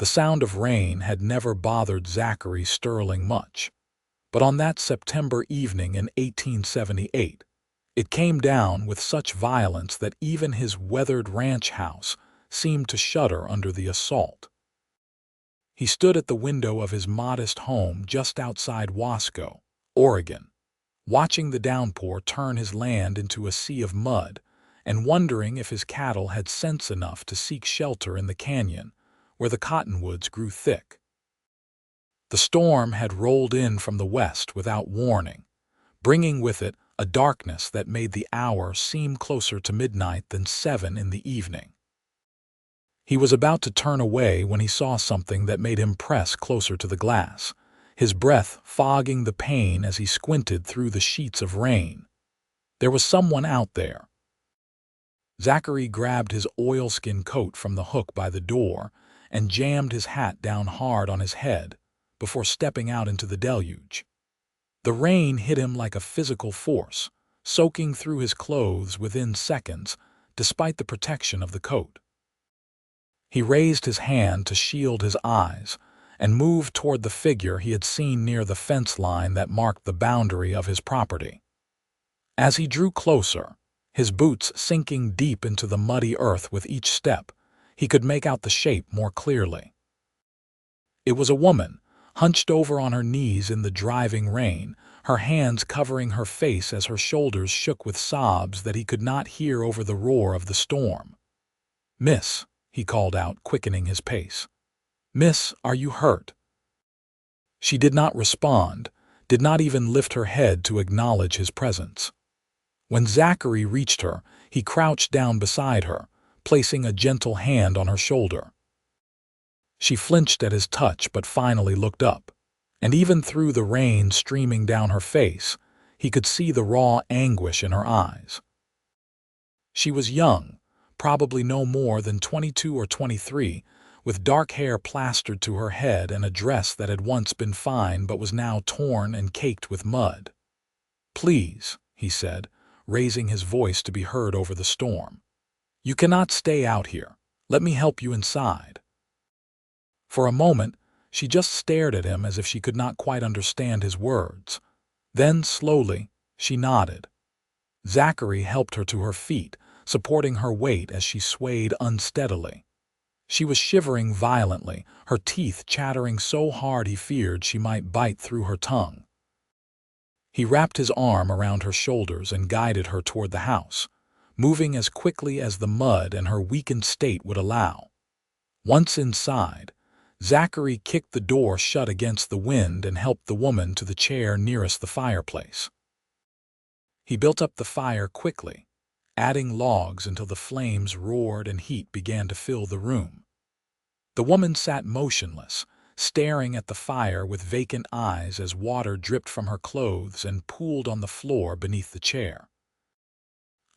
The sound of rain had never bothered Zachary Sterling much. But on that September evening in 1878, it came down with such violence that even his weathered ranch house seemed to shudder under the assault. He stood at the window of his modest home just outside Wasco, Oregon, watching the downpour turn his land into a sea of mud and wondering if his cattle had sense enough to seek shelter in the canyon where the cottonwoods grew thick. The storm had rolled in from the west without warning, bringing with it a darkness that made the hour seem closer to midnight than 7 in the evening. He was about to turn away when he saw something that made him press closer to the glass, his breath fogging the pane as he squinted through the sheets of rain. There was someone out there. Zachary grabbed his oilskin coat from the hook by the door and jammed his hat down hard on his head before stepping out into the deluge. The rain hit him like a physical force, soaking through his clothes within seconds, despite the protection of the coat. He raised his hand to shield his eyes and moved toward the figure he had seen near the fence line that marked the boundary of his property. As he drew closer, his boots sinking deep into the muddy earth with each step, he could make out the shape more clearly. It was a woman, hunched over on her knees in the driving rain, her hands covering her face as her shoulders shook with sobs that he could not hear over the roar of the storm. "Miss," he called out, quickening his pace. "Miss, are you hurt?" She did not respond, did not even lift her head to acknowledge his presence. When Zachary reached her, he crouched down beside her, placing a gentle hand on her shoulder. She flinched at his touch but finally looked up, and even through the rain streaming down her face, he could see the raw anguish in her eyes. She was young, probably no more than 22 or 23, with dark hair plastered to her head and a dress that had once been fine but was now torn and caked with mud. "Please," he said, raising his voice to be heard over the storm. "You cannot stay out here. Let me help you inside." For a moment, she just stared at him as if she could not quite understand his words. Then, slowly, she nodded. Zachary helped her to her feet, supporting her weight as she swayed unsteadily. She was shivering violently, her teeth chattering so hard he feared she might bite through her tongue. He wrapped his arm around her shoulders and guided her toward the house, moving as quickly as the mud and her weakened state would allow. Once inside, Zachary kicked the door shut against the wind and helped the woman to the chair nearest the fireplace. He built up the fire quickly, adding logs until the flames roared and heat began to fill the room. The woman sat motionless, staring at the fire with vacant eyes as water dripped from her clothes and pooled on the floor beneath the chair.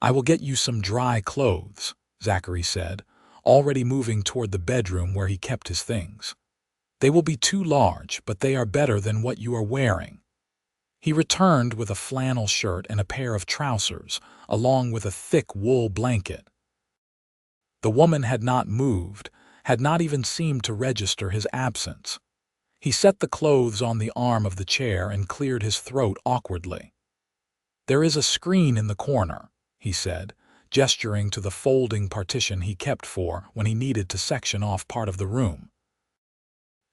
"I will get you some dry clothes," Zachary said, already moving toward the bedroom where he kept his things. "They will be too large, but they are better than what you are wearing." He returned with a flannel shirt and a pair of trousers, along with a thick wool blanket. The woman had not moved, had not even seemed to register his absence. He set the clothes on the arm of the chair and cleared his throat awkwardly. "There is a screen in the corner," he said, gesturing to the folding partition he kept for when he needed to section off part of the room.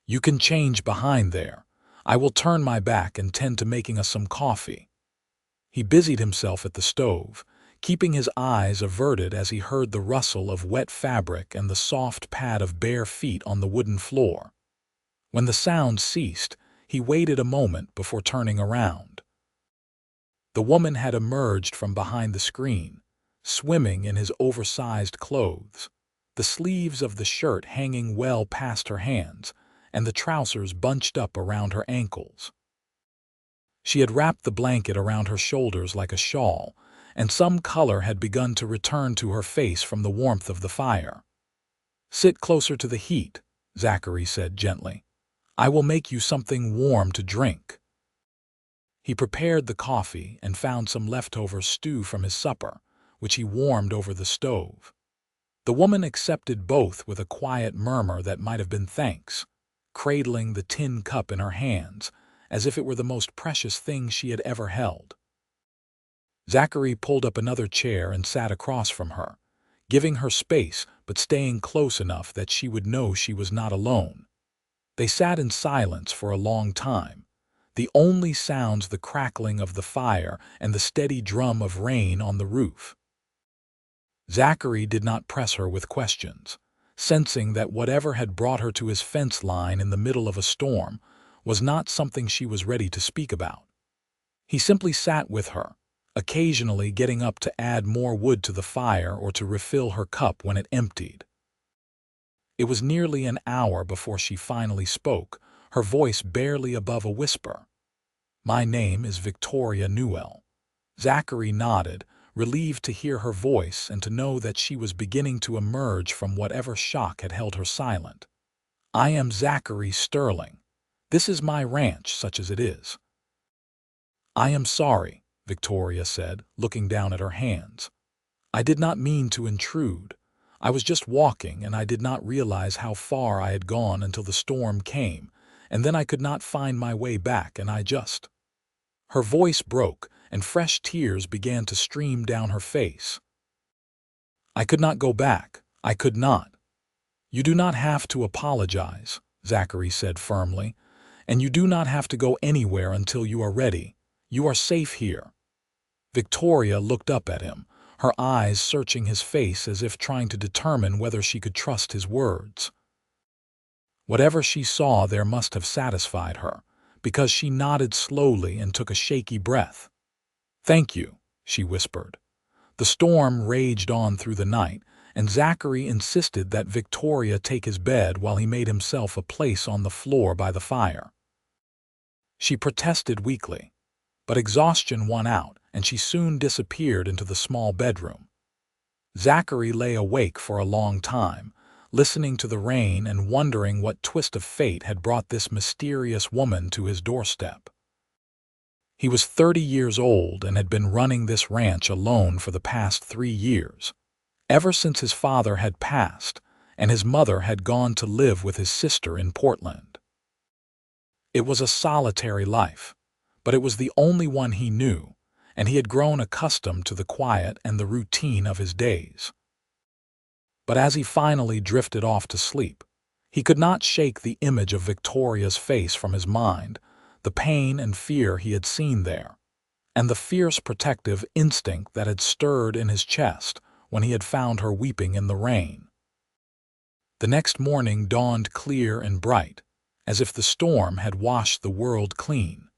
"You can change behind there. I will turn my back and tend to making us some coffee." He busied himself at the stove, keeping his eyes averted as he heard the rustle of wet fabric and the soft pad of bare feet on the wooden floor. When the sound ceased, he waited a moment before turning around. The woman had emerged from behind the screen, swimming in his oversized clothes, the sleeves of the shirt hanging well past her hands, and the trousers bunched up around her ankles. She had wrapped the blanket around her shoulders like a shawl, and some color had begun to return to her face from the warmth of the fire. "Sit closer to the heat," Zachary said gently. "I will make you something warm to drink." He prepared the coffee and found some leftover stew from his supper, which he warmed over the stove. The woman accepted both with a quiet murmur that might have been thanks, cradling the tin cup in her hands, as if it were the most precious thing she had ever held. Zachary pulled up another chair and sat across from her, giving her space but staying close enough that she would know she was not alone. They sat in silence for a long time, the only sounds the crackling of the fire and the steady drum of rain on the roof. Zachary did not press her with questions, sensing that whatever had brought her to his fence line in the middle of a storm was not something she was ready to speak about. He simply sat with her, occasionally getting up to add more wood to the fire or to refill her cup when it emptied. It was nearly an hour before she finally spoke, her voice barely above a whisper. "My name is Victoria Newell." Zachary nodded, relieved to hear her voice and to know that she was beginning to emerge from whatever shock had held her silent. "I am Zachary Sterling. This is my ranch, such as it is." "I am sorry," Victoria said, looking down at her hands. "I did not mean to intrude. I was just walking, and I did not realize how far I had gone until the storm came, and then I could not find my way back, and I just—" Her voice broke, and fresh tears began to stream down her face. "I could not go back. I could not." "You do not have to apologize," Zachary said firmly, "and you do not have to go anywhere until you are ready. You are safe here." Victoria looked up at him, her eyes searching his face as if trying to determine whether she could trust his words. Whatever she saw there must have satisfied her, because she nodded slowly and took a shaky breath. "Thank you," she whispered. The storm raged on through the night, and Zachary insisted that Victoria take his bed while he made himself a place on the floor by the fire. She protested weakly, but exhaustion won out, and she soon disappeared into the small bedroom. Zachary lay awake for a long time, listening to the rain and wondering what twist of fate had brought this mysterious woman to his doorstep. He was 30 years old and had been running this ranch alone for the past 3 years, ever since his father had passed and his mother had gone to live with his sister in Portland. It was a solitary life, but it was the only one he knew, and he had grown accustomed to the quiet and the routine of his days. But as he finally drifted off to sleep, he could not shake the image of Victoria's face from his mind, the pain and fear he had seen there, and the fierce protective instinct that had stirred in his chest when he had found her weeping in the rain. The next morning dawned clear and bright, as if the storm had washed the world clean.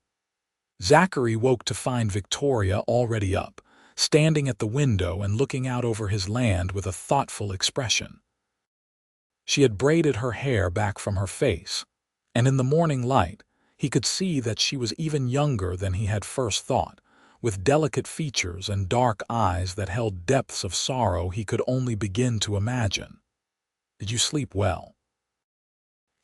Zachary woke to find Victoria already up, standing at the window and looking out over his land with a thoughtful expression. She had braided her hair back from her face, and in the morning light he could see that she was even younger than he had first thought, with delicate features and dark eyes that held depths of sorrow he could only begin to imagine. "Did you sleep well?"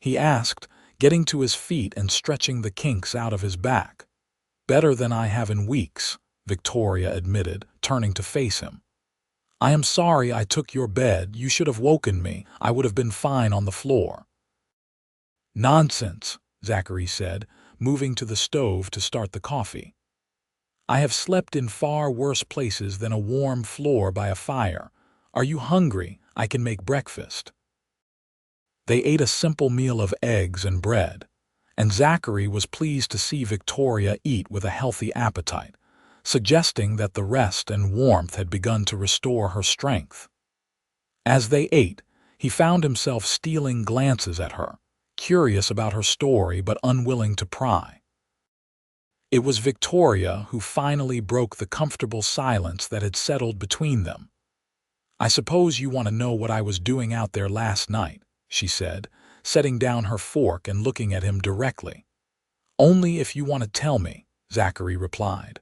he asked, getting to his feet and stretching the kinks out of his back. "Better than I have in weeks," Victoria admitted, turning to face him. "I am sorry I took your bed. You should have woken me. I would have been fine on the floor." "Nonsense," Zachary said, moving to the stove to start the coffee. "I have slept in far worse places than a warm floor by a fire. Are you hungry? I can make breakfast." They ate a simple meal of eggs and bread, and Zachary was pleased to see Victoria eat with a healthy appetite, suggesting that the rest and warmth had begun to restore her strength. As they ate, he found himself stealing glances at her, curious about her story but unwilling to pry. It was Victoria who finally broke the comfortable silence that had settled between them. "I suppose you want to know what I was doing out there last night," she said, setting down her fork and looking at him directly. "Only if you want to tell me," Zachary replied.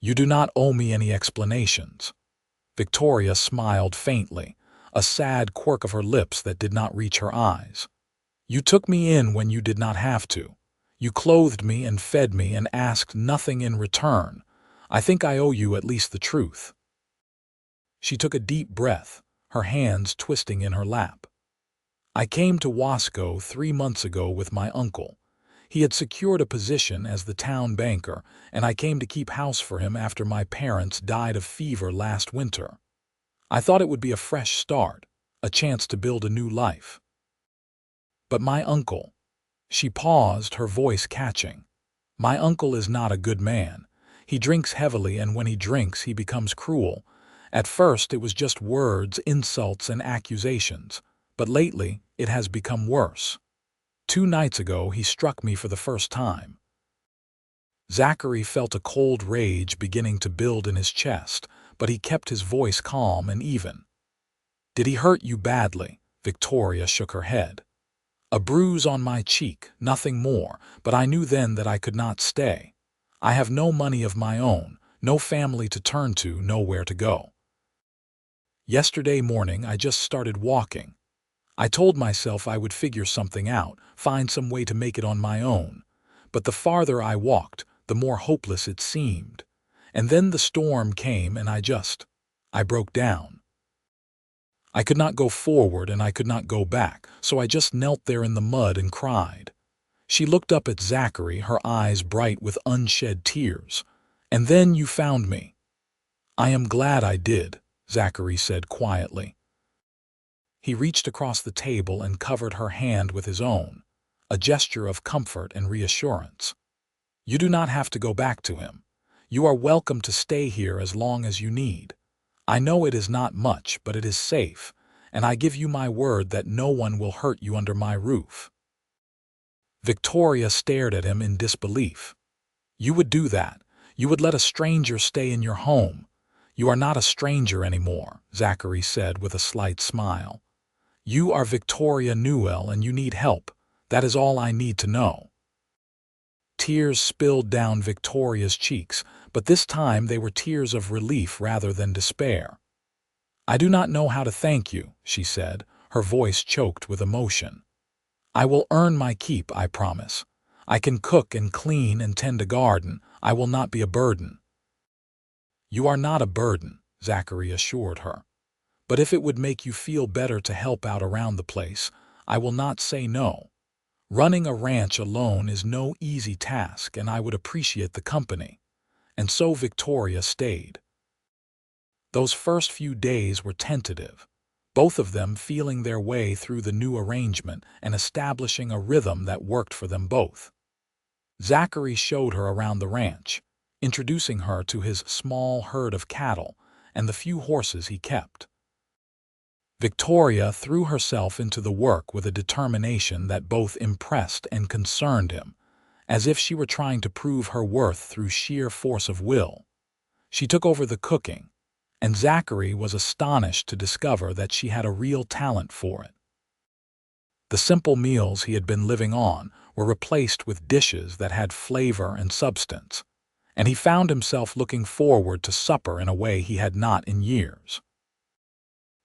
"You do not owe me any explanations." Victoria smiled faintly, a sad quirk of her lips that did not reach her eyes. "You took me in when you did not have to. You clothed me and fed me and asked nothing in return. I think I owe you at least the truth." She took a deep breath, her hands twisting in her lap. "I came to Wasco 3 months ago with my uncle. He had secured a position as the town banker, and I came to keep house for him after my parents died of fever last winter. I thought it would be a fresh start, a chance to build a new life. But my uncle—" She paused, her voice catching. "My uncle is not a good man. He drinks heavily, and when he drinks, he becomes cruel. At first, it was just words, insults, and accusations, but lately, it has become worse. 2 nights ago, he struck me for the first time." Zachary felt a cold rage beginning to build in his chest, but he kept his voice calm and even. "Did he hurt you badly?" Victoria shook her head. "A bruise on my cheek, nothing more, but I knew then that I could not stay. I have no money of my own, no family to turn to, nowhere to go. Yesterday morning I just started walking. I told myself I would figure something out, find some way to make it on my own. But the farther I walked, the more hopeless it seemed. And then the storm came and I broke down. I could not go forward and I could not go back, so I just knelt there in the mud and cried." She looked up at Zachary, her eyes bright with unshed tears. "And then you found me." "I am glad I did," Zachary said quietly. He reached across the table and covered her hand with his own, a gesture of comfort and reassurance. "You do not have to go back to him. You are welcome to stay here as long as you need. I know it is not much, but it is safe, and I give you my word that no one will hurt you under my roof." Victoria stared at him in disbelief. "You would do that? You would let a stranger stay in your home?" "You are not a stranger anymore," Zachary said with a slight smile. "You are Victoria Newell and you need help. That is all I need to know." Tears spilled down Victoria's cheeks, but this time they were tears of relief rather than despair. "I do not know how to thank you," she said, her voice choked with emotion. "I will earn my keep, I promise. I can cook and clean and tend a garden. I will not be a burden." "You are not a burden," Zachary assured her. "But if it would make you feel better to help out around the place, I will not say no. Running a ranch alone is no easy task, and I would appreciate the company." And so Victoria stayed. Those first few days were tentative, both of them feeling their way through the new arrangement and establishing a rhythm that worked for them both. Zachary showed her around the ranch, introducing her to his small herd of cattle and the few horses he kept. Victoria threw herself into the work with a determination that both impressed and concerned him, as if she were trying to prove her worth through sheer force of will. She took over the cooking, and Zachary was astonished to discover that she had a real talent for it. The simple meals he had been living on were replaced with dishes that had flavor and substance, and he found himself looking forward to supper in a way he had not in years.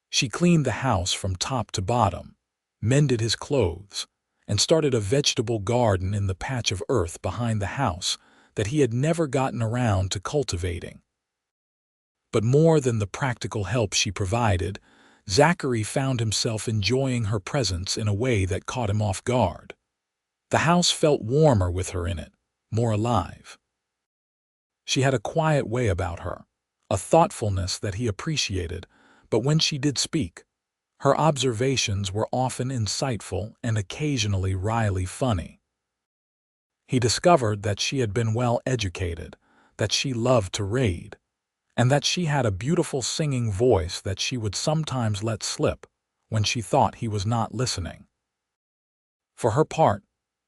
She cleaned the house from top to bottom, mended his clothes, and started a vegetable garden in the patch of earth behind the house that he had never gotten around to cultivating. But more than the practical help she provided, Zachary found himself enjoying her presence in a way that caught him off guard. The house felt warmer with her in it, more alive. She had a quiet way about her, a thoughtfulness that he appreciated, but when she did speak, her observations were often insightful and occasionally wryly funny. He discovered that she had been well educated, that she loved to read, and that she had a beautiful singing voice that she would sometimes let slip when she thought he was not listening. For her part,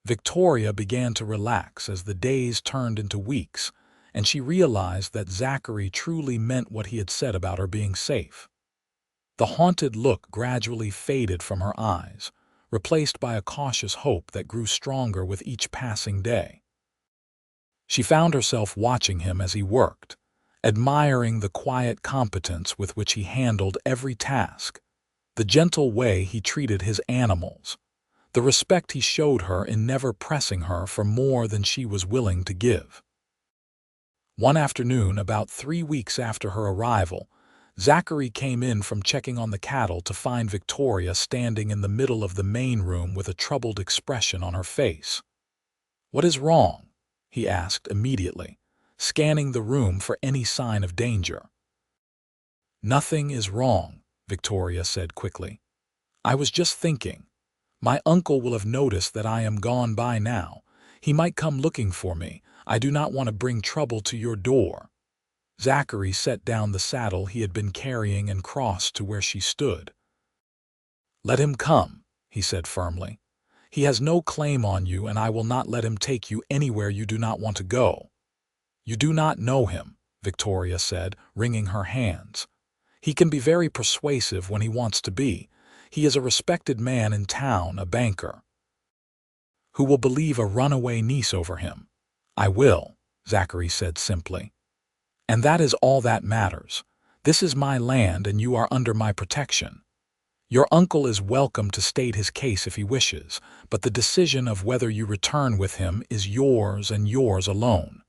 Victoria began to relax as the days turned into weeks, and she realized that Zachary truly meant what he had said about her being safe. The haunted look gradually faded from her eyes, replaced by a cautious hope that grew stronger with each passing day. She found herself watching him as he worked, admiring the quiet competence with which he handled every task, the gentle way he treated his animals, the respect he showed her in never pressing her for more than she was willing to give. One afternoon, about 3 weeks after her arrival, Zachary came in from checking on the cattle to find Victoria standing in the middle of the main room with a troubled expression on her face. "What is wrong?" he asked immediately, scanning the room for any sign of danger. "Nothing is wrong," Victoria said quickly. "I was just thinking. My uncle will have noticed that I am gone by now. He might come looking for me. I do not want to bring trouble to your door." Zachary set down the saddle he had been carrying and crossed to where she stood. "Let him come," he said firmly. "He has no claim on you, and I will not let him take you anywhere you do not want to go." "You do not know him," Victoria said, wringing her hands. "He can be very persuasive when he wants to be. He is a respected man in town, a banker. Who will believe a runaway niece over him?" "I will," Zachary said simply. "And that is all that matters. This is my land and you are under my protection. Your uncle is welcome to state his case if he wishes, but the decision of whether you return with him is yours and yours alone."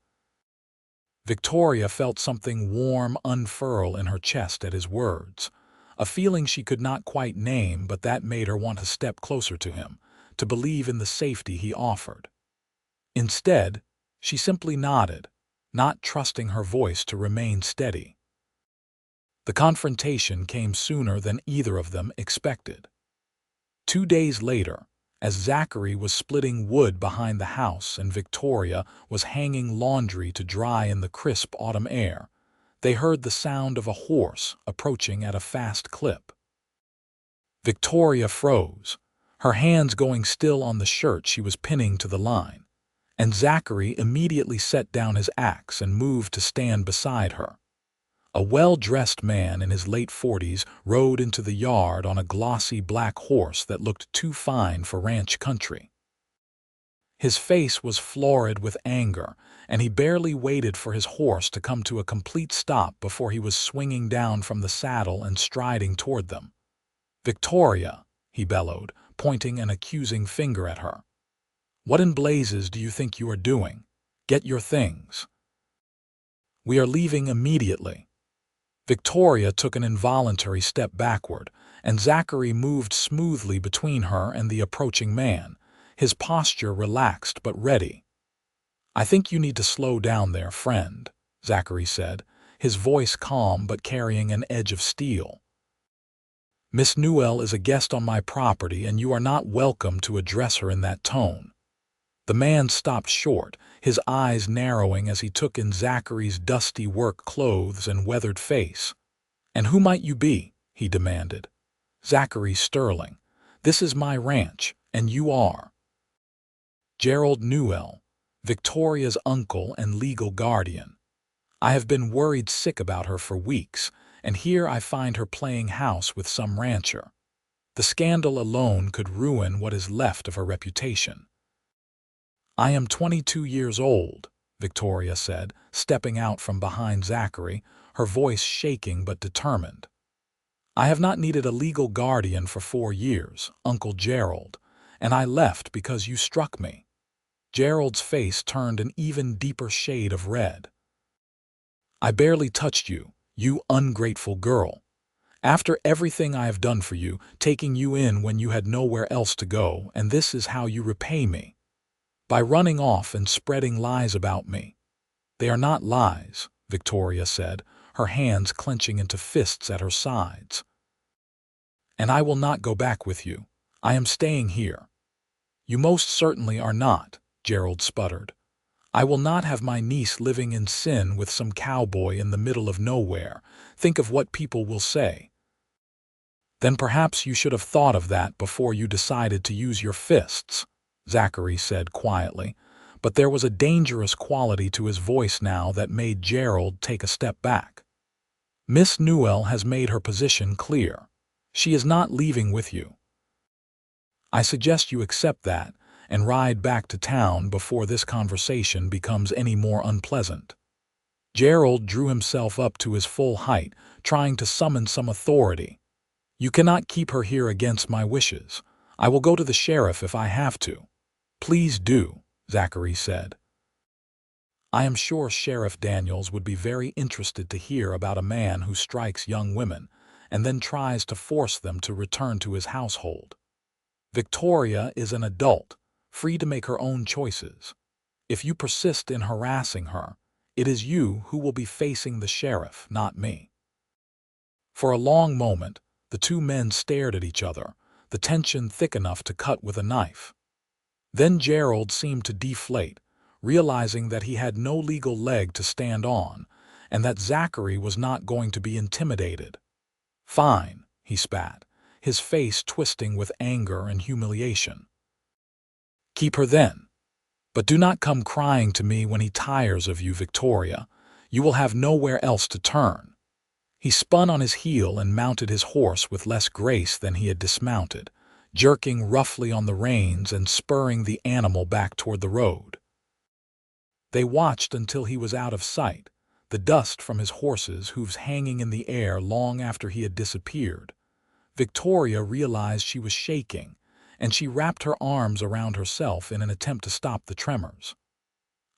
Victoria felt something warm unfurl in her chest at his words, a feeling she could not quite name, but that made her want to step closer to him, to believe in the safety he offered. Instead, she simply nodded, not trusting her voice to remain steady. The confrontation came sooner than either of them expected. 2 days later, as Zachary was splitting wood behind the house and Victoria was hanging laundry to dry in the crisp autumn air, they heard the sound of a horse approaching at a fast clip. Victoria froze, her hands going still on the shirt she was pinning to the line, and Zachary immediately set down his axe and moved to stand beside her. A well-dressed man in his late 40s rode into the yard on a glossy black horse that looked too fine for ranch country. His face was florid with anger, and he barely waited for his horse to come to a complete stop before he was swinging down from the saddle and striding toward them. "Victoria," he bellowed, pointing an accusing finger at her. "What in blazes do you think you are doing? Get your things. We are leaving immediately." Victoria took an involuntary step backward, and Zachary moved smoothly between her and the approaching man, his posture relaxed but ready. "I think you need to slow down there, friend," Zachary said, his voice calm but carrying an edge of steel. "Miss Newell is a guest on my property, and you are not welcome to address her in that tone." The man stopped short, his eyes narrowing as he took in Zachary's dusty work clothes and weathered face. "And who might you be?" he demanded. "Zachary Sterling. This is my ranch, and you are." "Gerald Newell, Victoria's uncle and legal guardian. I have been worried sick about her for weeks, and here I find her playing house with some rancher. The scandal alone could ruin what is left of her reputation." "I am 22 years old," Victoria said, stepping out from behind Zachary, her voice shaking but determined. "I have not needed a legal guardian for 4 years, Uncle Gerald, and I left because you struck me." Gerald's face turned an even deeper shade of red. "I barely touched you, you ungrateful girl. After everything I have done for you, taking you in when you had nowhere else to go, and this is how you repay me. By running off and spreading lies about me." "They are not lies," Victoria said, her hands clenching into fists at her sides. "And I will not go back with you. I am staying here." "You most certainly are not," Gerald sputtered. "I will not have my niece living in sin with some cowboy in the middle of nowhere. Think of what people will say." "Then perhaps you should have thought of that before you decided to use your fists," Zachary said quietly, but there was a dangerous quality to his voice now that made Gerald take a step back. "Miss Newell has made her position clear. She is not leaving with you. I suggest you accept that and ride back to town before this conversation becomes any more unpleasant." Gerald drew himself up to his full height, trying to summon some authority. "You cannot keep her here against my wishes. I will go to the sheriff if I have to." "Please do," Zachary said. I am sure Sheriff Daniels would be very interested to hear about a man who strikes young women and then tries to force them to return to his household. Victoria is an adult, free to make her own choices. If you persist in harassing her, it is you who will be facing the sheriff, not me." For a long moment, the two men stared at each other, the tension thick enough to cut with a knife. Then Gerald seemed to deflate, realizing that he had no legal leg to stand on, and that Zachary was not going to be intimidated. "Fine," he spat, his face twisting with anger and humiliation. "Keep her then. But do not come crying to me when he tires of you, Victoria. You will have nowhere else to turn." He spun on his heel and mounted his horse with less grace than he had dismounted, jerking roughly on the reins and spurring the animal back toward the road. They watched until he was out of sight, the dust from his horse's hooves hanging in the air long after he had disappeared. Victoria realized she was shaking, and she wrapped her arms around herself in an attempt to stop the tremors.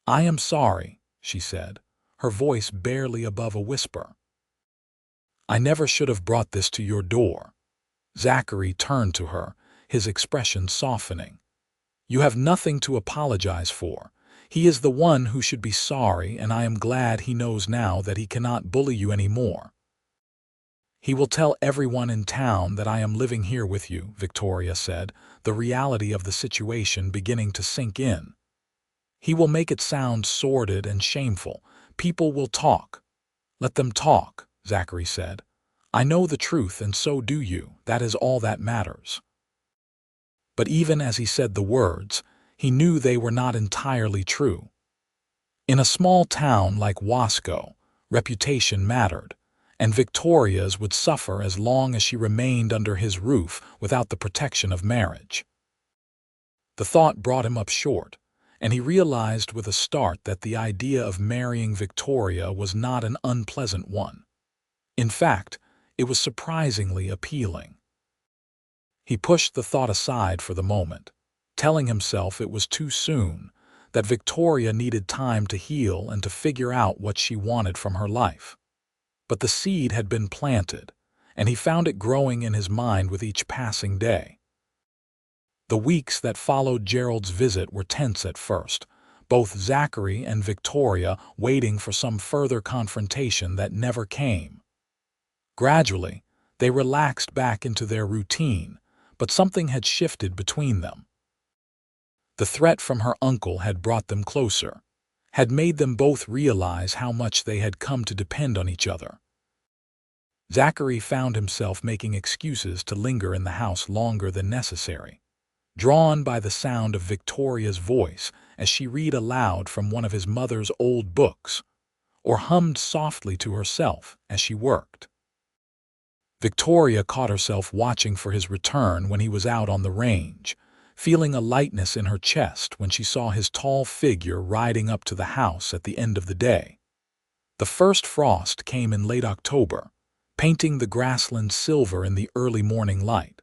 "I am sorry," she said, her voice barely above a whisper. "I never should have brought this to your door." Zachary turned to her, his expression softening. "You have nothing to apologize for. He is the one who should be sorry, and I am glad he knows now that he cannot bully you anymore." "He will tell everyone in town that I am living here with you," Victoria said, the reality of the situation beginning to sink in. "He will make it sound sordid and shameful. People will talk." "Let them talk," Zachary said. "I know the truth, and so do you. That is all that matters." But even as he said the words, he knew they were not entirely true. In a small town like Wasco, reputation mattered, and Victoria's would suffer as long as she remained under his roof without the protection of marriage. The thought brought him up short, and he realized with a start that the idea of marrying Victoria was not an unpleasant one. In fact, it was surprisingly appealing. He pushed the thought aside for the moment, telling himself it was too soon, that Victoria needed time to heal and to figure out what she wanted from her life. But the seed had been planted, and he found it growing in his mind with each passing day. The weeks that followed Gerald's visit were tense at first, both Zachary and Victoria waiting for some further confrontation that never came. Gradually, they relaxed back into their routine, but something had shifted between them. The threat from her uncle had brought them closer, had made them both realize how much they had come to depend on each other. Zachary found himself making excuses to linger in the house longer than necessary, drawn by the sound of Victoria's voice as she read aloud from one of his mother's old books, or hummed softly to herself as she worked. Victoria caught herself watching for his return when he was out on the range, feeling a lightness in her chest when she saw his tall figure riding up to the house at the end of the day. The first frost came in late October, painting the grassland silver in the early morning light.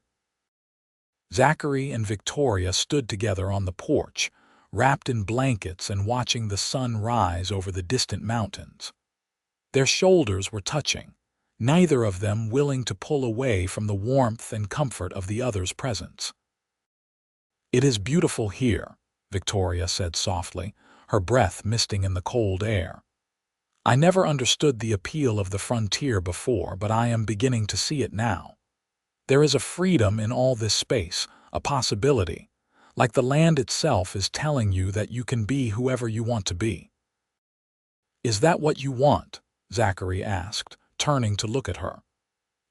Zachary and Victoria stood together on the porch, wrapped in blankets and watching the sun rise over the distant mountains. Their shoulders were touching, neither of them willing to pull away from the warmth and comfort of the other's presence. "It is beautiful here," Victoria said softly, her breath misting in the cold air. "I never understood the appeal of the frontier before, but I am beginning to see it now. There is a freedom in all this space, a possibility, like the land itself is telling you that you can be whoever you want to be." "Is that what you want?" Zachary asked, turning to look at her.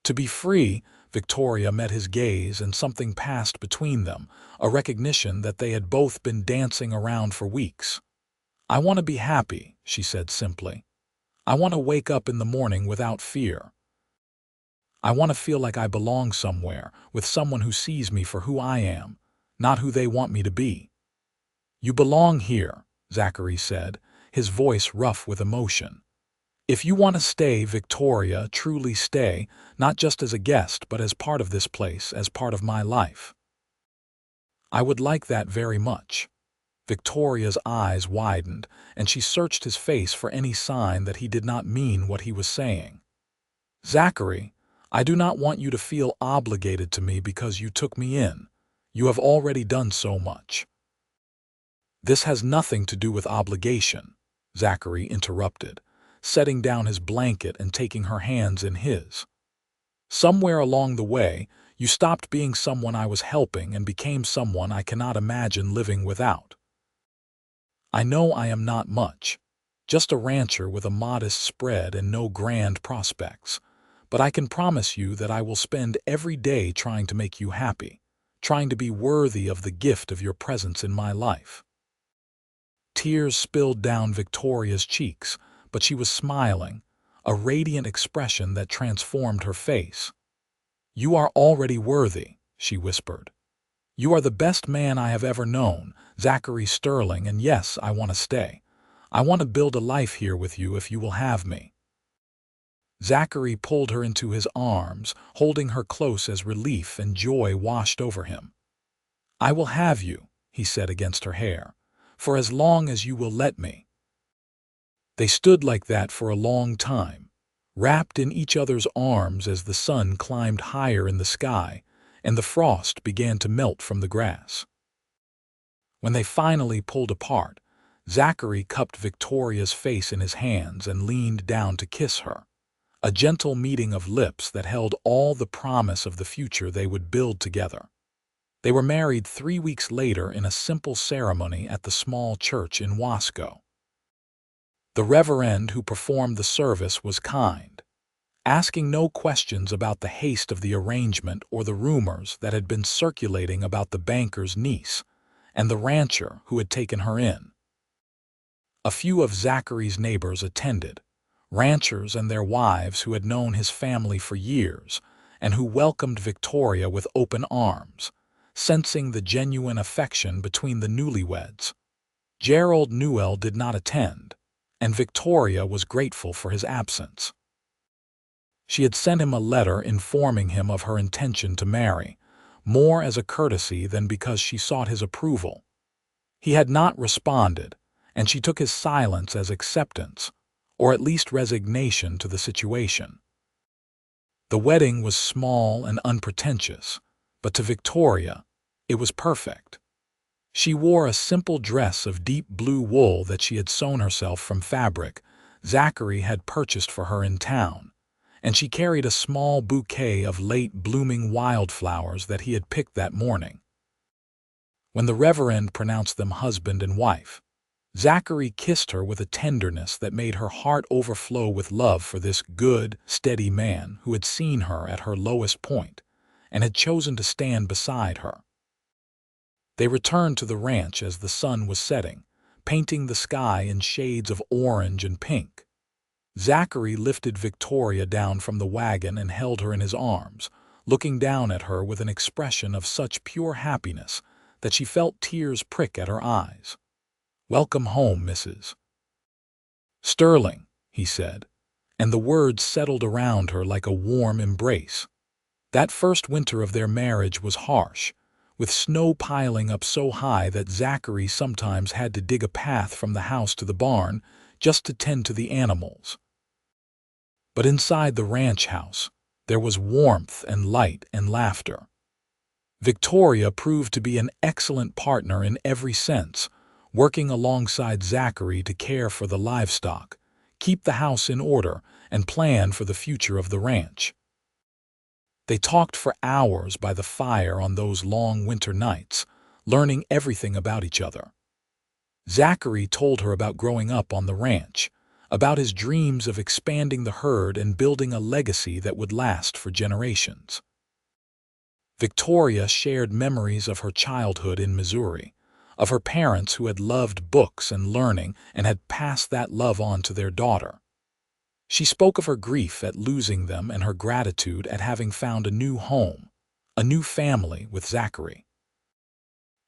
"To be free," Victoria met his gaze, and something passed between them, a recognition that they had both been dancing around for weeks. "I want to be happy," she said simply. "I want to wake up in the morning without fear. I want to feel like I belong somewhere, with someone who sees me for who I am, not who they want me to be." "You belong here," Zachary said, his voice rough with emotion. "If you want to stay, Victoria, truly stay, not just as a guest, but as part of this place, as part of my life." "I would like that very much." Victoria's eyes widened, and she searched his face for any sign that he did not mean what he was saying. "Zachary, I do not want you to feel obligated to me because you took me in. You have already done so much." "This has nothing to do with obligation," Zachary interrupted, setting down his blanket and taking her hands in his. "Somewhere along the way, you stopped being someone I was helping and became someone I cannot imagine living without. I know I am not much, just a rancher with a modest spread and no grand prospects, but I can promise you that I will spend every day trying to make you happy, trying to be worthy of the gift of your presence in my life." Tears spilled down Victoria's cheeks, but she was smiling, a radiant expression that transformed her face. "You are already worthy," she whispered. "You are the best man I have ever known, Zachary Sterling, and yes, I want to stay. I want to build a life here with you if you will have me." Zachary pulled her into his arms, holding her close as relief and joy washed over him. "I will have you," he said against her hair, "for as long as you will let me." They stood like that for a long time, wrapped in each other's arms as the sun climbed higher in the sky and the frost began to melt from the grass. When they finally pulled apart, Zachary cupped Victoria's face in his hands and leaned down to kiss her, a gentle meeting of lips that held all the promise of the future they would build together. They were married 3 weeks later in a simple ceremony at the small church in Wasco. The reverend who performed the service was kind, asking no questions about the haste of the arrangement or the rumors that had been circulating about the banker's niece and the rancher who had taken her in. A few of Zachary's neighbors attended, ranchers and their wives who had known his family for years and who welcomed Victoria with open arms, sensing the genuine affection between the newlyweds. Gerald Newell did not attend, and Victoria was grateful for his absence. She had sent him a letter informing him of her intention to marry, more as a courtesy than because she sought his approval. He had not responded, and she took his silence as acceptance, or at least resignation to the situation. The wedding was small and unpretentious, but to Victoria, it was perfect. She wore a simple dress of deep blue wool that she had sewn herself from fabric Zachary had purchased for her in town, and she carried a small bouquet of late-blooming wildflowers that he had picked that morning. When the reverend pronounced them husband and wife, Zachary kissed her with a tenderness that made her heart overflow with love for this good, steady man who had seen her at her lowest point and had chosen to stand beside her. They returned to the ranch as the sun was setting, painting the sky in shades of orange and pink. Zachary lifted Victoria down from the wagon and held her in his arms, looking down at her with an expression of such pure happiness that she felt tears prick at her eyes. "Welcome home, Mrs. Sterling," he said, and the words settled around her like a warm embrace. That first winter of their marriage was harsh, with snow piling up so high that Zachary sometimes had to dig a path from the house to the barn just to tend to the animals. But inside the ranch house, there was warmth and light and laughter. Victoria proved to be an excellent partner in every sense, working alongside Zachary to care for the livestock, keep the house in order, and plan for the future of the ranch. They talked for hours by the fire on those long winter nights, learning everything about each other. Zachary told her about growing up on the ranch, about his dreams of expanding the herd and building a legacy that would last for generations. Victoria shared memories of her childhood in Missouri, of her parents who had loved books and learning and had passed that love on to their daughter. She spoke of her grief at losing them and her gratitude at having found a new home, a new family with Zachary.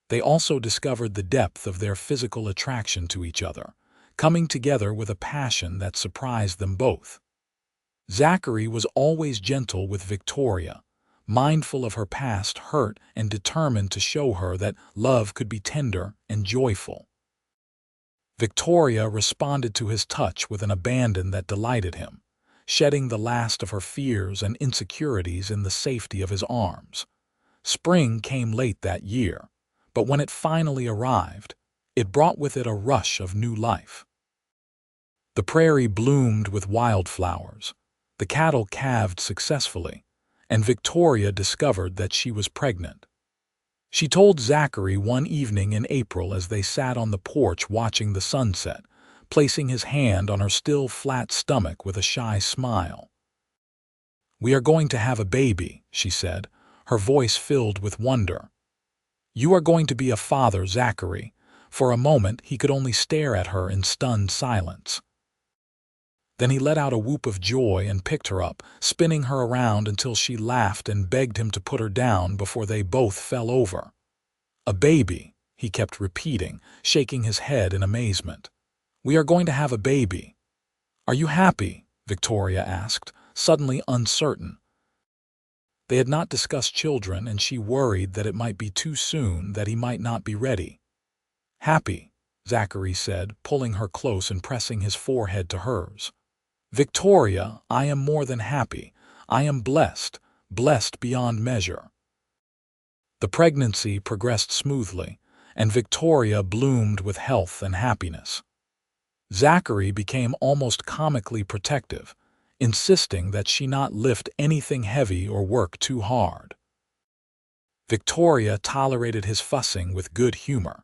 They also discovered the depth of their physical attraction to each other, coming together with a passion that surprised them both. Zachary was always gentle with Victoria, mindful of her past hurt and determined to show her that love could be tender and joyful. Victoria responded to his touch with an abandon that delighted him, shedding the last of her fears and insecurities in the safety of his arms. Spring came late that year, but when it finally arrived, it brought with it a rush of new life. The prairie bloomed with wildflowers, the cattle calved successfully, and Victoria discovered that she was pregnant. She told Zachary one evening in April as they sat on the porch watching the sunset, placing his hand on her still flat stomach with a shy smile. "We are going to have a baby," she said, her voice filled with wonder. "You are going to be a father, Zachary." For a moment he could only stare at her in stunned silence. Then he let out a whoop of joy and picked her up, spinning her around until she laughed and begged him to put her down before they both fell over. "A baby," he kept repeating, shaking his head in amazement. "We are going to have a baby." "Are you happy?" Victoria asked, suddenly uncertain. They had not discussed children, and she worried that it might be too soon, that he might not be ready. "Happy," Zachary said, pulling her close and pressing his forehead to hers. "Victoria, I am more than happy. I am blessed, blessed beyond measure." The pregnancy progressed smoothly, and Victoria bloomed with health and happiness. Zachary became almost comically protective, insisting that she not lift anything heavy or work too hard. Victoria tolerated his fussing with good humor,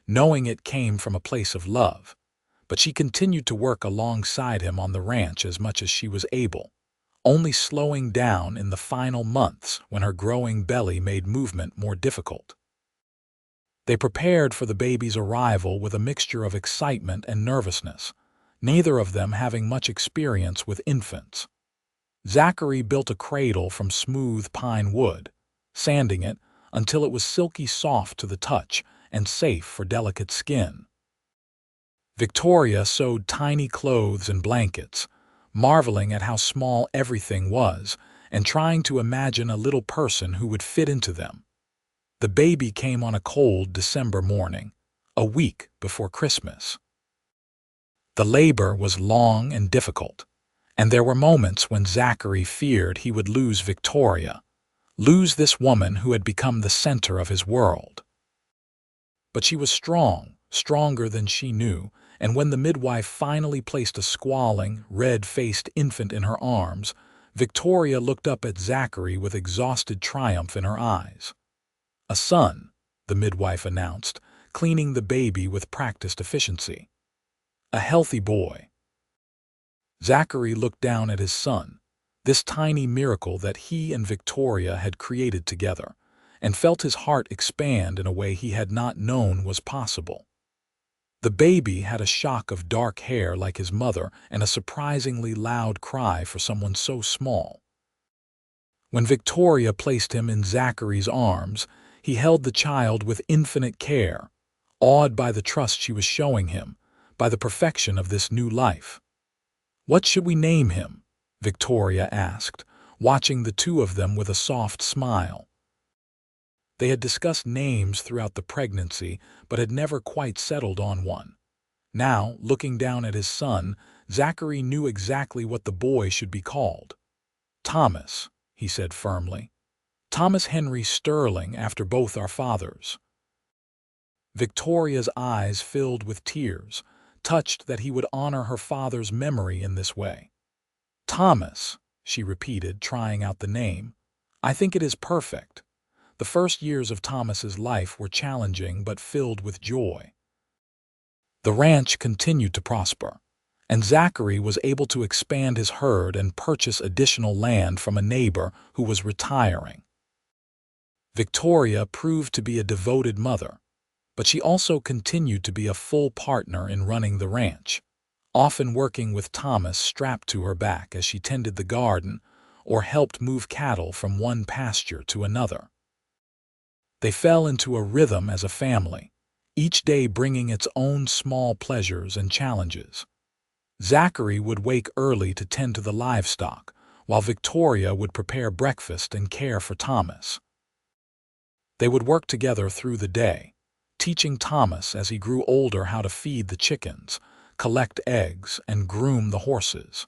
knowing it came from a place of love, but she continued to work alongside him on the ranch as much as she was able, only slowing down in the final months when her growing belly made movement more difficult. They prepared for the baby's arrival with a mixture of excitement and nervousness, neither of them having much experience with infants. Zachary built a cradle from smooth pine wood, sanding it until it was silky soft to the touch and safe for delicate skin. Victoria sewed tiny clothes and blankets, marveling at how small everything was and trying to imagine a little person who would fit into them. The baby came on a cold December morning, a week before Christmas. The labor was long and difficult, and there were moments when Zachary feared he would lose Victoria, lose this woman who had become the center of his world. But she was strong, stronger than she knew, and when the midwife finally placed a squalling, red-faced infant in her arms, Victoria looked up at Zachary with exhausted triumph in her eyes. "A son," the midwife announced, cleaning the baby with practiced efficiency. "A healthy boy." Zachary looked down at his son, this tiny miracle that he and Victoria had created together, and felt his heart expand in a way he had not known was possible. The baby had a shock of dark hair like his mother and a surprisingly loud cry for someone so small. When Victoria placed him in Zachary's arms, he held the child with infinite care, awed by the trust she was showing him, by the perfection of this new life. "What should we name him?" Victoria asked, watching the two of them with a soft smile. They had discussed names throughout the pregnancy, but had never quite settled on one. Now, looking down at his son, Zachary knew exactly what the boy should be called. "Thomas," he said firmly. "Thomas Henry Sterling, after both our fathers." Victoria's eyes filled with tears, touched that he would honor her father's memory in this way. "Thomas," she repeated, trying out the name. "I think it is perfect." The first years of Thomas's life were challenging but filled with joy. The ranch continued to prosper, and Zachary was able to expand his herd and purchase additional land from a neighbor who was retiring. Victoria proved to be a devoted mother, but she also continued to be a full partner in running the ranch, often working with Thomas strapped to her back as she tended the garden or helped move cattle from one pasture to another. They fell into a rhythm as a family, each day bringing its own small pleasures and challenges. Zachary would wake early to tend to the livestock, while Victoria would prepare breakfast and care for Thomas. They would work together through the day, teaching Thomas as he grew older how to feed the chickens, collect eggs, and groom the horses.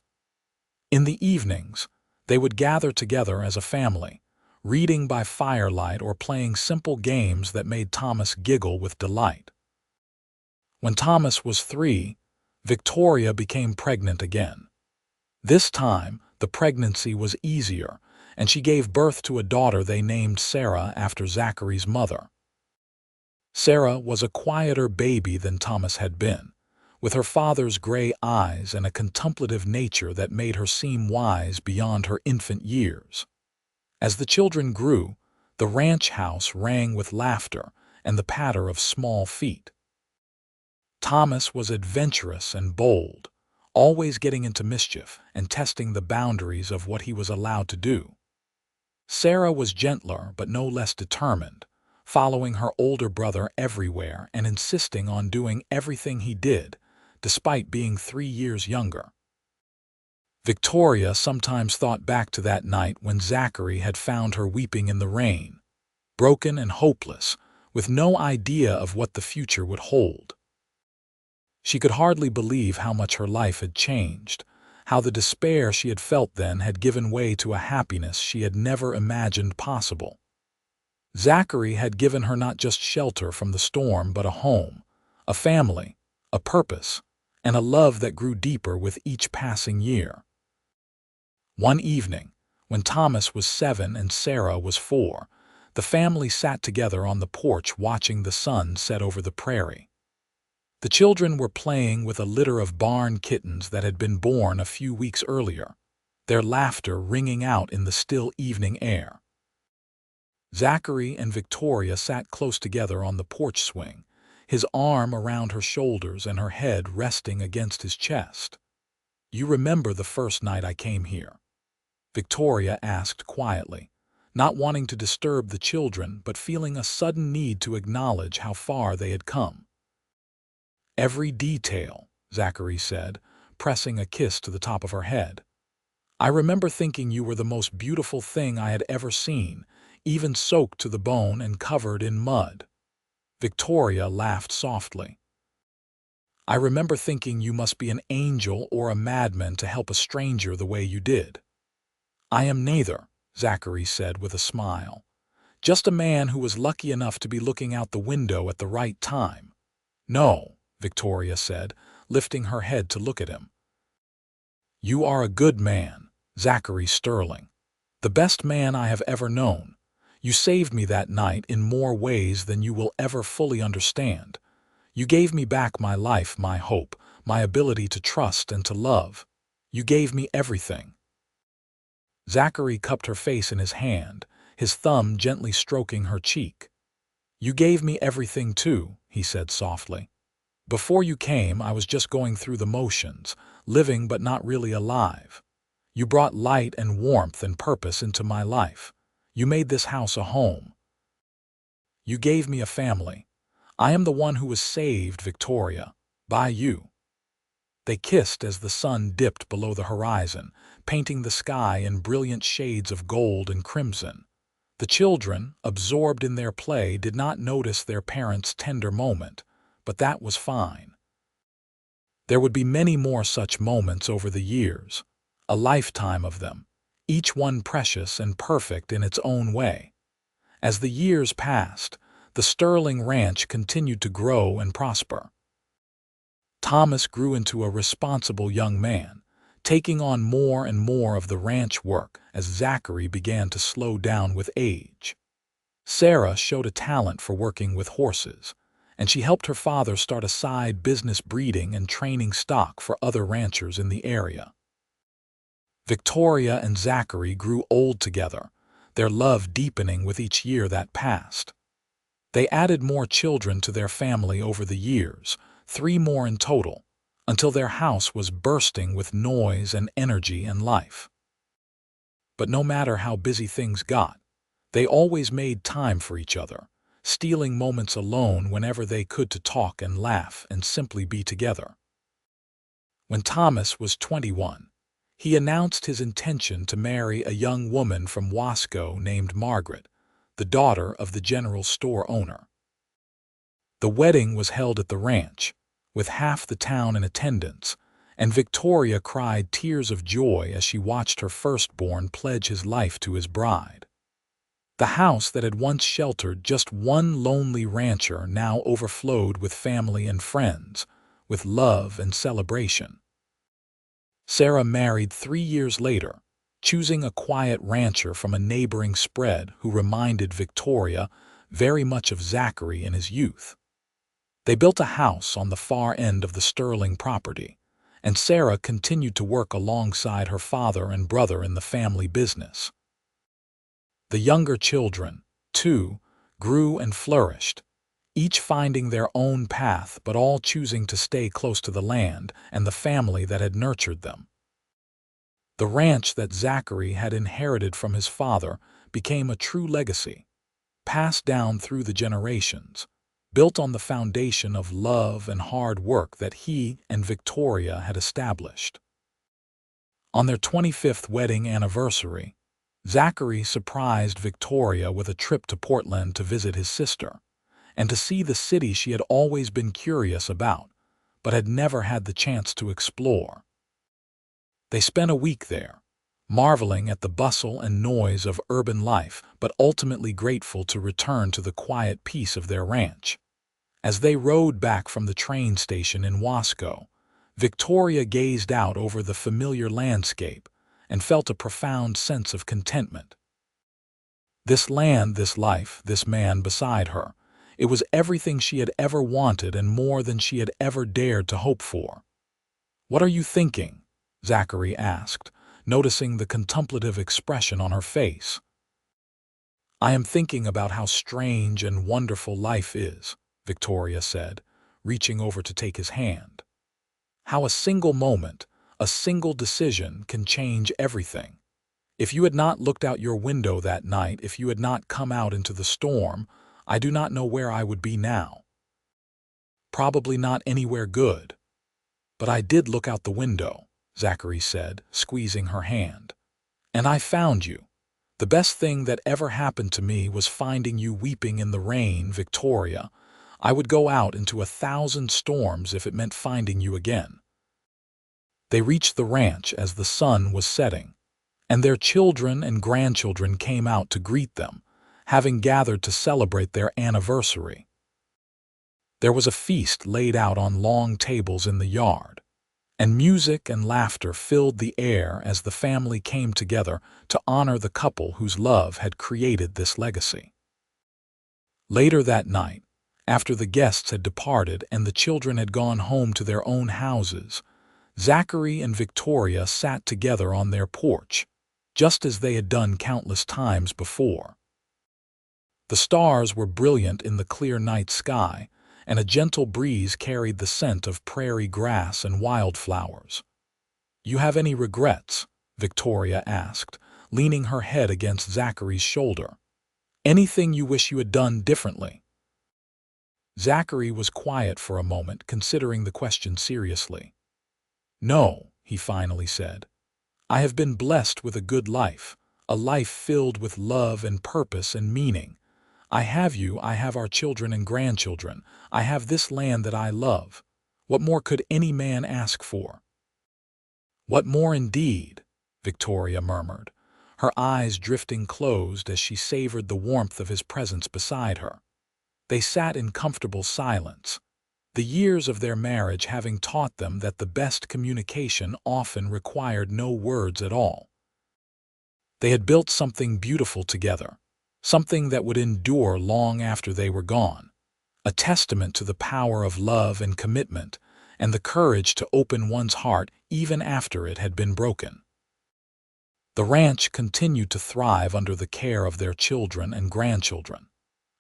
In the evenings, they would gather together as a family, reading by firelight or playing simple games that made Thomas giggle with delight. When Thomas was 3, Victoria became pregnant again. This time, the pregnancy was easier, and she gave birth to a daughter they named Sarah after Zachary's mother. Sarah was a quieter baby than Thomas had been, with her father's gray eyes and a contemplative nature that made her seem wise beyond her infant years. As the children grew, the ranch house rang with laughter and the patter of small feet. Thomas was adventurous and bold, always getting into mischief and testing the boundaries of what he was allowed to do. Sarah was gentler but no less determined, following her older brother everywhere and insisting on doing everything he did, despite being 3 years younger. Victoria sometimes thought back to that night when Zachary had found her weeping in the rain, broken and hopeless, with no idea of what the future would hold. She could hardly believe how much her life had changed, how the despair she had felt then had given way to a happiness she had never imagined possible. Zachary had given her not just shelter from the storm but a home, a family, a purpose, and a love that grew deeper with each passing year. One evening, when Thomas was 7 and Sarah was 4, the family sat together on the porch watching the sun set over the prairie. The children were playing with a litter of barn kittens that had been born a few weeks earlier, their laughter ringing out in the still evening air. Zachary and Victoria sat close together on the porch swing, his arm around her shoulders and her head resting against his chest. "You remember the first night I came here?" Victoria asked quietly, not wanting to disturb the children but feeling a sudden need to acknowledge how far they had come. "Every detail," Zachary said, pressing a kiss to the top of her head. "I remember thinking you were the most beautiful thing I had ever seen, even soaked to the bone and covered in mud." Victoria laughed softly. "I remember thinking you must be an angel or a madman to help a stranger the way you did." "I am neither," Zachary said with a smile. "Just a man who was lucky enough to be looking out the window at the right time." "No," Victoria said, lifting her head to look at him. "You are a good man, Zachary Sterling. The best man I have ever known. You saved me that night in more ways than you will ever fully understand. You gave me back my life, my hope, my ability to trust and to love. You gave me everything." Zachary cupped her face in his hand, his thumb gently stroking her cheek. "You gave me everything too," he said softly. "Before you came, I was just going through the motions, living but not really alive. You brought light and warmth and purpose into my life. You made this house a home. You gave me a family. I am the one who was saved, Victoria, by you." They kissed as the sun dipped below the horizon, painting the sky in brilliant shades of gold and crimson. The children, absorbed in their play, did not notice their parents' tender moment, but that was fine. There would be many more such moments over the years, a lifetime of them, each one precious and perfect in its own way. As the years passed, the Sterling Ranch continued to grow and prosper. Thomas grew into a responsible young man, taking on more and more of the ranch work as Zachary began to slow down with age. Sarah showed a talent for working with horses, and she helped her father start a side business breeding and training stock for other ranchers in the area. Victoria and Zachary grew old together, their love deepening with each year that passed. They added more children to their family over the years, 3 more in total, until their house was bursting with noise and energy and life. But no matter how busy things got, they always made time for each other, stealing moments alone whenever they could to talk and laugh and simply be together. When Thomas was 21, He announced his intention to marry a young woman from Wasco named Margaret, the daughter of the general store owner. The wedding was held at the ranch, with half the town in attendance, and Victoria cried tears of joy as she watched her firstborn pledge his life to his bride. The house that had once sheltered just one lonely rancher now overflowed with family and friends, with love and celebration. Sarah married 3 years later, choosing a quiet rancher from a neighboring spread who reminded Victoria very much of Zachary in his youth. They built a house on the far end of the Sterling property, and Sarah continued to work alongside her father and brother in the family business. The younger children, too, grew and flourished, each finding their own path but all choosing to stay close to the land and the family that had nurtured them. The ranch that Zachary had inherited from his father became a true legacy, passed down through the generations, built on the foundation of love and hard work that he and Victoria had established. On their 25th wedding anniversary, Zachary surprised Victoria with a trip to Portland to visit his sister, and to see the city she had always been curious about, but had never had the chance to explore. They spent a week there, marveling at the bustle and noise of urban life, but ultimately grateful to return to the quiet peace of their ranch. As they rode back from the train station in Wasco, Victoria gazed out over the familiar landscape and felt a profound sense of contentment. This land, this life, this man beside her, it was everything she had ever wanted and more than she had ever dared to hope for. "What are you thinking?" Zachary asked, noticing the contemplative expression on her face. "I am thinking about how strange and wonderful life is," Victoria said, reaching over to take his hand. "How a single moment, a single decision can change everything. If you had not looked out your window that night, if you had not come out into the storm, I do not know where I would be now. Probably not anywhere good. But I did look out the window," Zachary said, squeezing her hand. "And I found you. The best thing that ever happened to me was finding you weeping in the rain, Victoria. I would go out into 1,000 storms if it meant finding you again." They reached the ranch as the sun was setting, and their children and grandchildren came out to greet them, having gathered to celebrate their anniversary. There was a feast laid out on long tables in the yard, and music and laughter filled the air as the family came together to honor the couple whose love had created this legacy. Later that night, after the guests had departed and the children had gone home to their own houses, Zachary and Victoria sat together on their porch, just as they had done countless times before. The stars were brilliant in the clear night sky, and a gentle breeze carried the scent of prairie grass and wildflowers. "You have any regrets?" Victoria asked, leaning her head against Zachary's shoulder. "Anything you wish you had done differently?" Zachary was quiet for a moment, considering the question seriously. "No," he finally said. "I have been blessed with a good life, a life filled with love and purpose and meaning. I have you, I have our children and grandchildren, I have this land that I love. What more could any man ask for?" "What more indeed?" Victoria murmured, her eyes drifting closed as she savored the warmth of his presence beside her. They sat in comfortable silence, the years of their marriage having taught them that the best communication often required no words at all. They had built something beautiful together, something that would endure long after they were gone, a testament to the power of love and commitment and the courage to open one's heart even after it had been broken. The ranch continued to thrive under the care of their children and grandchildren,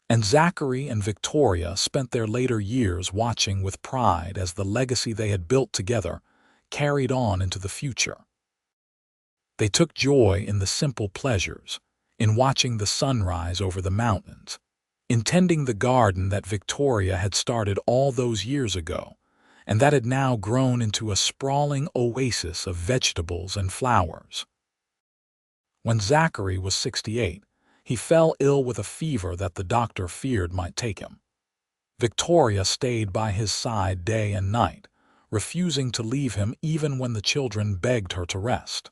and Zachary and Victoria spent their later years watching with pride as the legacy they had built together carried on into the future. They took joy in the simple pleasures, in watching the sunrise over the mountains, in tending the garden that Victoria had started all those years ago, and that had now grown into a sprawling oasis of vegetables and flowers. When Zachary was 68, he fell ill with a fever that the doctor feared might take him. Victoria stayed by his side day and night, refusing to leave him even when the children begged her to rest.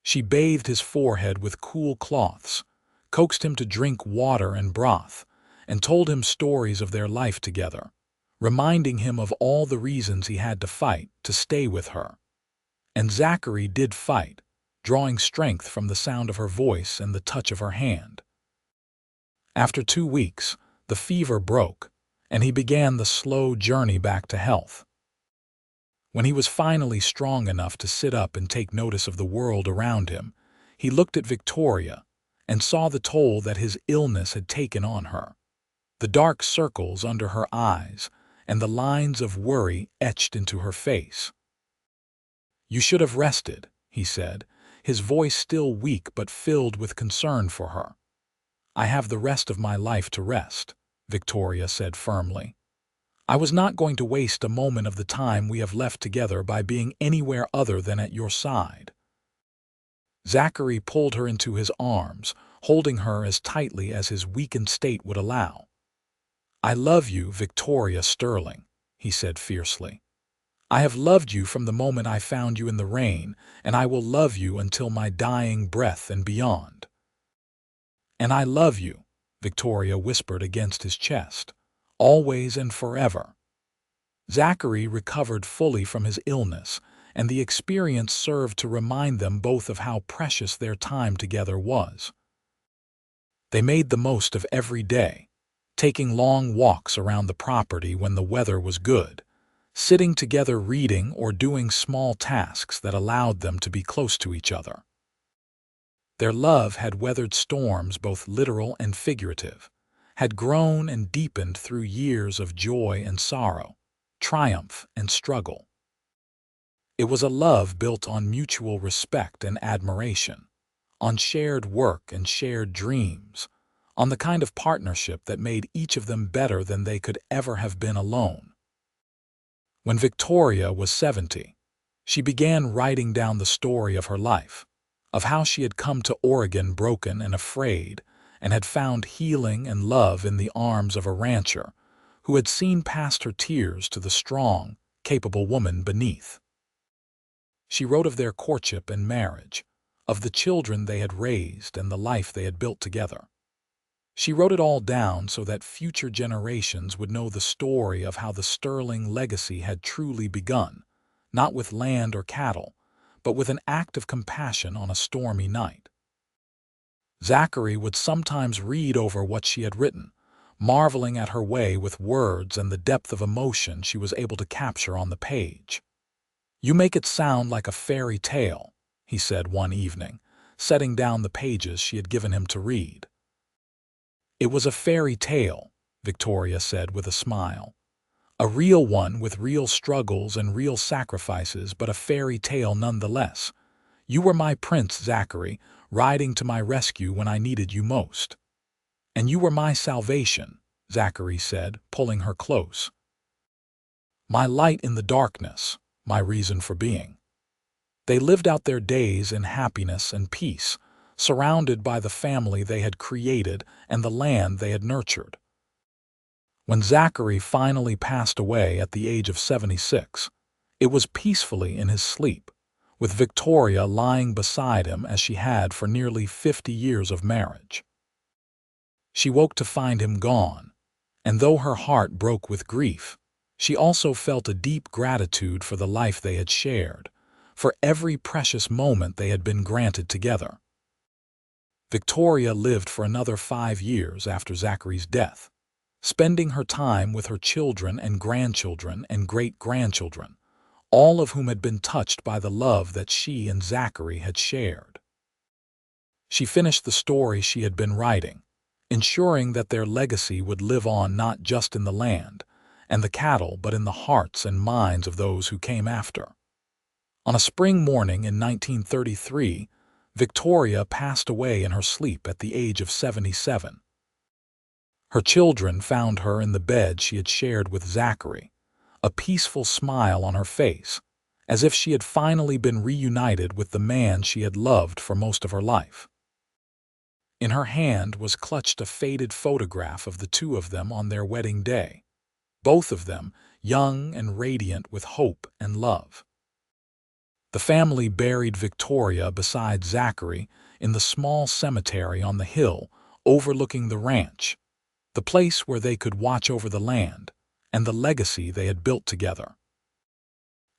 She bathed his forehead with cool cloths, coaxed him to drink water and broth, and told him stories of their life together, reminding him of all the reasons he had to fight to stay with her. And Zachary did fight, drawing strength from the sound of her voice and the touch of her hand. After 2 weeks, the fever broke, and he began the slow journey back to health. When he was finally strong enough to sit up and take notice of the world around him, he looked at Victoria and saw the toll that his illness had taken on her. The dark circles under her eyes and the lines of worry etched into her face. "You should have rested," he said, his voice still weak but filled with concern for her. "I have the rest of my life to rest," Victoria said firmly. "I was not going to waste a moment of the time we have left together by being anywhere other than at your side." Zachary pulled her into his arms, holding her as tightly as his weakened state would allow. "I love you, Victoria Sterling," he said fiercely. "I have loved you from the moment I found you in the rain, and I will love you until my dying breath and beyond." "And I love you," Victoria whispered against his chest, "always and forever." Zachary recovered fully from his illness, and the experience served to remind them both of how precious their time together was. They made the most of every day, taking long walks around the property when the weather was good, sitting together reading or doing small tasks that allowed them to be close to each other. Their love had weathered storms both literal and figurative, had grown and deepened through years of joy and sorrow, triumph and struggle. It was a love built on mutual respect and admiration, on shared work and shared dreams, on the kind of partnership that made each of them better than they could ever have been alone. When Victoria was 70, she began writing down the story of her life, of how she had come to Oregon broken and afraid, and had found healing and love in the arms of a rancher who had seen past her tears to the strong, capable woman beneath. She wrote of their courtship and marriage, of the children they had raised and the life they had built together. She wrote it all down so that future generations would know the story of how the Sterling legacy had truly begun, not with land or cattle, but with an act of compassion on a stormy night. Zachary would sometimes read over what she had written, marveling at her way with words and the depth of emotion she was able to capture on the page. "You make it sound like a fairy tale," he said one evening, setting down the pages she had given him to read. "It was a fairy tale," Victoria said with a smile. "A real one with real struggles and real sacrifices, but a fairy tale nonetheless. You were my prince, Zachary, riding to my rescue when I needed you most." "And you were my salvation," Zachary said, pulling her close. "My light in the darkness, my reason for being." They lived out their days in happiness and peace, surrounded by the family they had created and the land they had nurtured. When Zachary finally passed away at the age of 76, it was peacefully in his sleep, with Victoria lying beside him as she had for nearly 50 years of marriage. She woke to find him gone, and though her heart broke with grief, she also felt a deep gratitude for the life they had shared, for every precious moment they had been granted together. Victoria lived for another 5 years after Zachary's death, spending her time with her children and grandchildren and great-grandchildren, all of whom had been touched by the love that she and Zachary had shared. She finished the story she had been writing, ensuring that their legacy would live on not just in the land and the cattle but in the hearts and minds of those who came after. On a spring morning in 1933, Victoria passed away in her sleep at the age of 77. Her children found her in the bed she had shared with Zachary, a peaceful smile on her face, as if she had finally been reunited with the man she had loved for most of her life. In her hand was clutched a faded photograph of the two of them on their wedding day, both of them young and radiant with hope and love. The family buried Victoria beside Zachary in the small cemetery on the hill overlooking the ranch, the place where they could watch over the land and the legacy they had built together.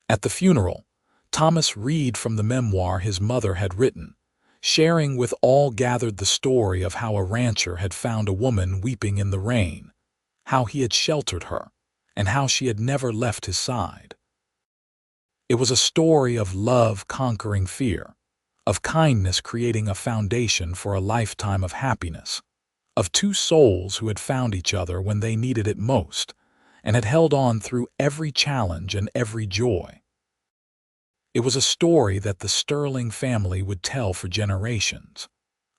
At the funeral, Thomas read from the memoir his mother had written, sharing with all gathered the story of how a rancher had found a woman weeping in the rain, how he had sheltered her, and how she had never left his side. It was a story of love conquering fear, of kindness creating a foundation for a lifetime of happiness, of two souls who had found each other when they needed it most, and had held on through every challenge and every joy. It was a story that the Sterling family would tell for generations,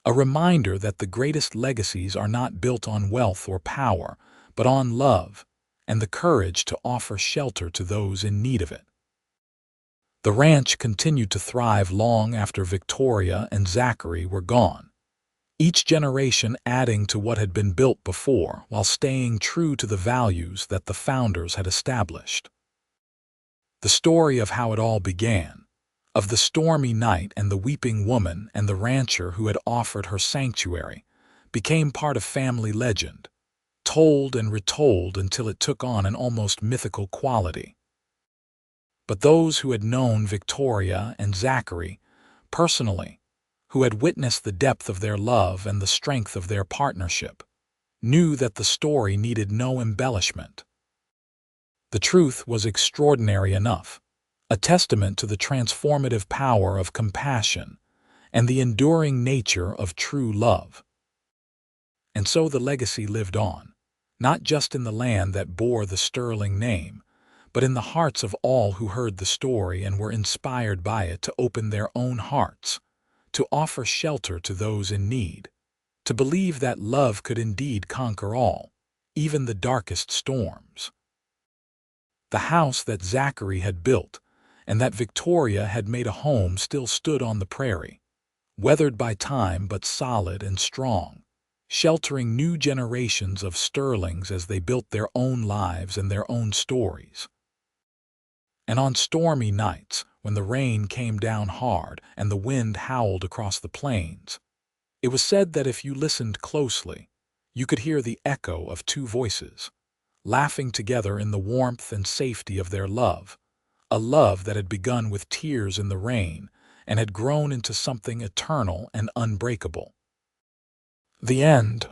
a reminder that the greatest legacies are not built on wealth or power, but on love and the courage to offer shelter to those in need of it. The ranch continued to thrive long after Victoria and Zachary were gone, each generation adding to what had been built before while staying true to the values that the founders had established. The story of how it all began, of the stormy night and the weeping woman and the rancher who had offered her sanctuary, became part of family legend, told and retold until it took on an almost mythical quality. But those who had known Victoria and Zachary personally, who had witnessed the depth of their love and the strength of their partnership, knew that the story needed no embellishment. The truth was extraordinary enough, a testament to the transformative power of compassion and the enduring nature of true love. And so the legacy lived on, not just in the land that bore the Sterling name, but in the hearts of all who heard the story and were inspired by it to open their own hearts, to offer shelter to those in need, to believe that love could indeed conquer all, even the darkest storms. The house that Zachary had built and that Victoria had made a home still stood on the prairie, weathered by time but solid and strong, sheltering new generations of Sterlings as they built their own lives and their own stories. And on stormy nights, when the rain came down hard and the wind howled across the plains, it was said that if you listened closely, you could hear the echo of two voices, laughing together in the warmth and safety of their love, a love that had begun with tears in the rain and had grown into something eternal and unbreakable. The end.